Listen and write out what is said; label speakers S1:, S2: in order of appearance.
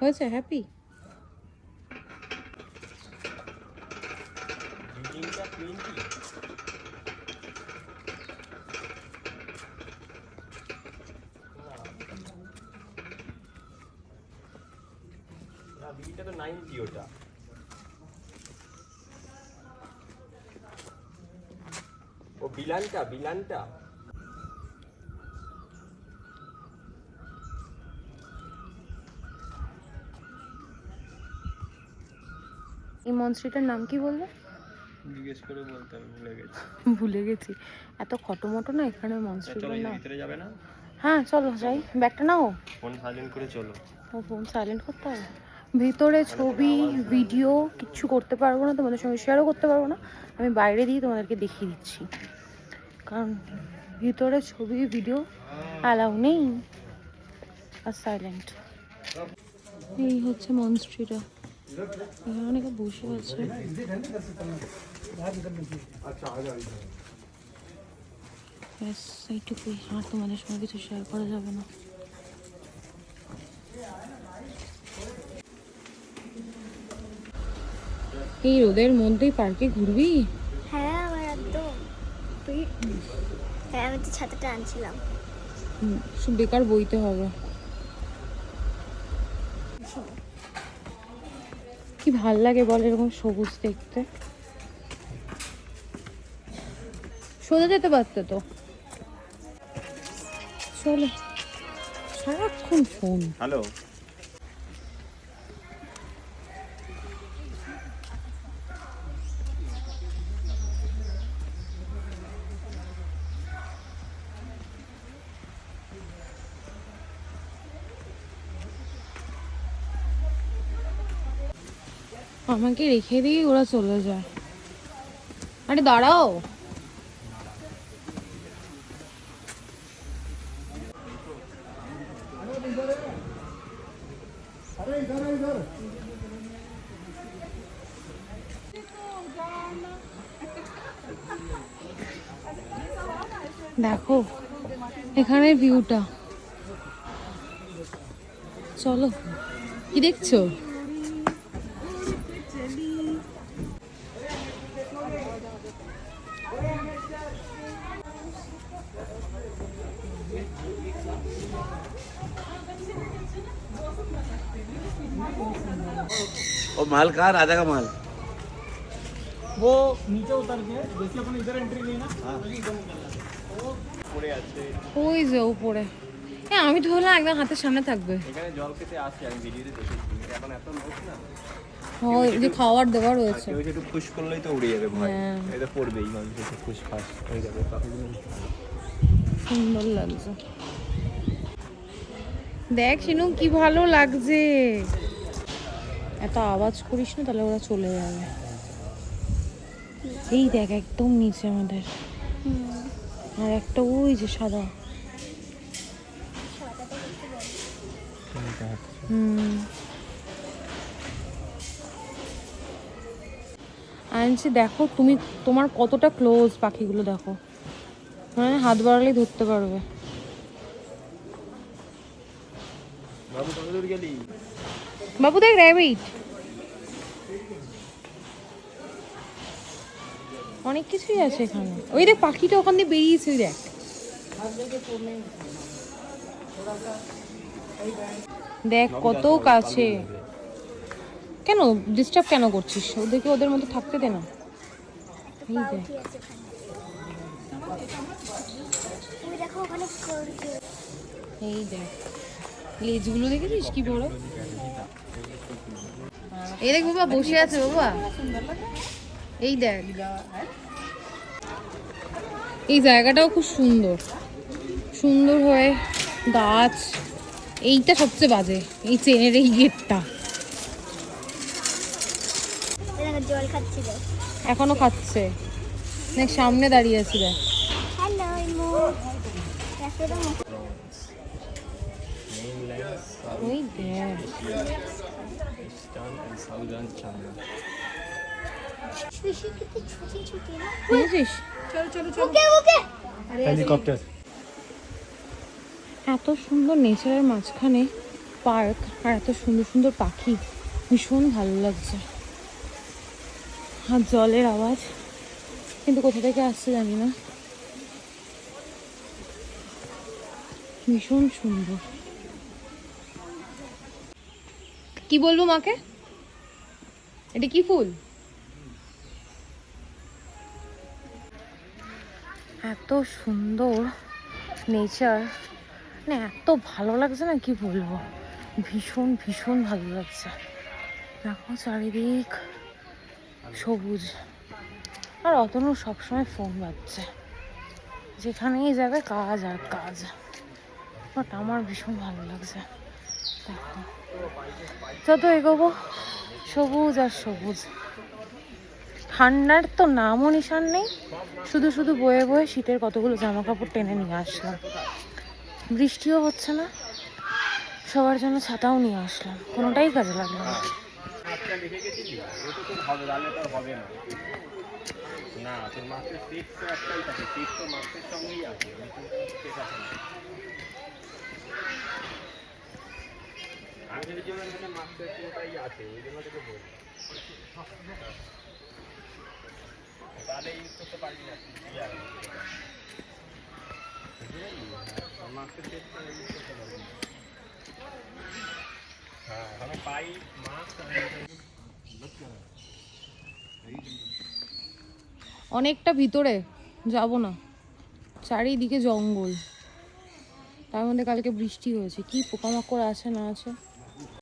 S1: হয়েছে? Happy?
S2: Beta তো 90 ওটা। ও বিলানটা
S1: এই মনস্ট্রিটার নাম কি বললে?
S2: জিজ্ঞেস করে বলতে আমি
S1: ভুলে গেছি। এত খটোমটো না এখানে মনস্ট্রিটার নাম।
S2: ভিতরে যাবে না?
S1: হ্যাঁ চলো যাই। ব্যাগটা নাও।
S2: ফোন সাইলেন্ট করে চলো।
S1: ফোন সাইলেন্ট করতে হবে? ভিতরে ছবি ভিডিও কিচ্ছু করতে পারবো না, তোমাদের সঙ্গে শেয়ারও করতে পারবো না। আমি বাইরে দিয়ে তোমাদেরকে দেখিয়ে দিচ্ছি, কারণ ভিতরে ছবি ভিডিও অ্যালাউ নেই, আর সাইলেন্ট। এই হচ্ছে মনস্ট্রিটা, এখানে অনেকে বসে আছে। এইটুকুই, আর তোমাদের সঙ্গে কিছু শেয়ার করা যাবে না। এই রোদের মধ্যেই পার্কে ঘুরবি?
S3: হ্যাঁ আমার একদম। হ্যাঁ আমি তো ছাতাটা আনছিলাম।
S1: সব বেকার বইতে হবে। কি ভাল লাগে বল এরকম সবুজ দেখতে। সোজা যেতে পারতে তো। চলো, সারাক্ষণ ফোন।
S2: হ্যালো,
S1: আমাকে রেখে দিয়ে ওরা চলে যায়। আরে দাঁড়াও, দেখো এখানের ভিউটা। চলো, কি দেখছো?
S4: और माल कहाँ राजा का माल?
S5: वो नीचे उतर के जैसे अपन इधर एंट्री ली ना
S2: পড়ে আছে
S1: ওই যে উপরে। হ্যাঁ আমি তো হলাম একদম হাতের সামনে থাকবে।
S2: এখানে জল খেতে আসে, আমি ভিডিওতে দেখেছি। এখন এত লোক না,
S1: ওই যে খাওয়ার দেওয়া রয়েছে।
S2: কেউ একটু খুশ করলেই তো উড়ে যাবে ভয়।
S1: হ্যাঁ।
S2: এটা পড়বেই, মানুষ একটু খুশ ফাস হয়ে যাবে।
S1: সুন্দর লাগছে। দেখ শিনু কি ভালো লাগছে। এত আওয়াজ করিস না, তাহলে ওরা চলে যাবে। এই দেখ একদম নিচে আমাদের, আর একটা ওই যে সাদা। আনছি দেখো, তুমি তোমার কতটা ক্লোজ পাখিগুলো দেখো, মানে হাত বাড়ালেই ধরতে পারবে।
S2: বাবু কত দূর গেলি?
S1: বাবু দেখ র্যাবিট, অনেক কিছুই আছে এখানে। ওই দেখ পাখিটা ওখান দিয়ে বেরিয়েছে, ওই দেখ। দেখ কত কাছে। কেন ডিস্টার্ব কেন করছিস? ওদেরকে ওদের মধ্যে থাকতে দে না। এই দেখ,
S3: তুমি দেখো ওখানে
S1: এই দেখ লেজগুলো দেখেছিস কি বড়। এই দেখ বাবা বসে আছে বাবা, এই দেখ। এই জায়গাটাও খুব সুন্দর, সুন্দর হয়ে গাছ। এইটা সবচেয়ে বাজে, এই চেনের এই গেটটা।
S3: জল খাচ্ছিল,
S1: এখনো খাচ্ছে, দেখ সামনে দাঁড়িয়ে আছে দেখ।
S3: হ্যালো ইমু।
S1: ওই দেখ
S2: ইস্টার্ন এন্ড সাউদার্ন চায়না।
S3: খুশি কিতনি ছোটি ছোটি না।
S1: বুঝেছিস?
S3: ওকে ওকে
S5: हेलीकॉप्टर।
S1: এত সুন্দর নেচারের মাঝখানে পার্ক আর এত সুন্দর সুন্দর পাখি, ভীষণ ভালো লাগছে। আর জলের আওয়াজ কিন্তু কোথা থেকে আসছে জানি না, ভীষণ সুন্দর। কি বলবো মাকে? এটা কি ফুল? এত সুন্দর নেচার, মানে এত ভালো লাগছে না কি বলবো, ভীষণ ভীষণ ভালো লাগছে। দেখো চারিদিক সবুজ, আর অতনু সবসময় ফোন বাজছে, যেখানেই যাবে কাজ আর কাজ, বাট আমার ভীষণ ভালো লাগছে। দেখো যত এগোবো সবুজ আর সবুজ, ঠান্ডার তো নামও নিশান নেই, শুধু শুধু বয়ে বয়ে শীতের কতগুলো জামা কাপড় টেনে নিয়ে আসলাম। বৃষ্টিও হচ্ছে না, সবার জন্য ছাতাও নিয়ে আসলাম, কোনোটাই কাজে লাগলো না।
S2: আজকে লিখে গেছিলি ওটা তো হবে, তাহলে তো হবে না। না তোর মাছের টেস্ট তো একটাই থাকে, টেস্ট তো মাছের সঙ্গেই আছে, ঠিক আছে না? আমি যদি জন্য এখানে মাছের পুরোটাই আছে, ওই জন্য তোকে বলি তাহলে ইউজ করতে পারবি না মাছের টেস্ট ইউজ করতে পারবি না। হ্যাঁ আমি পাই মাছ
S1: অনেকটা ভিতরে যাব না, চারিদিকে জঙ্গল, তার মধ্যে কালকে বৃষ্টি হয়েছে, কি পোকামাকড় আছে না আছে।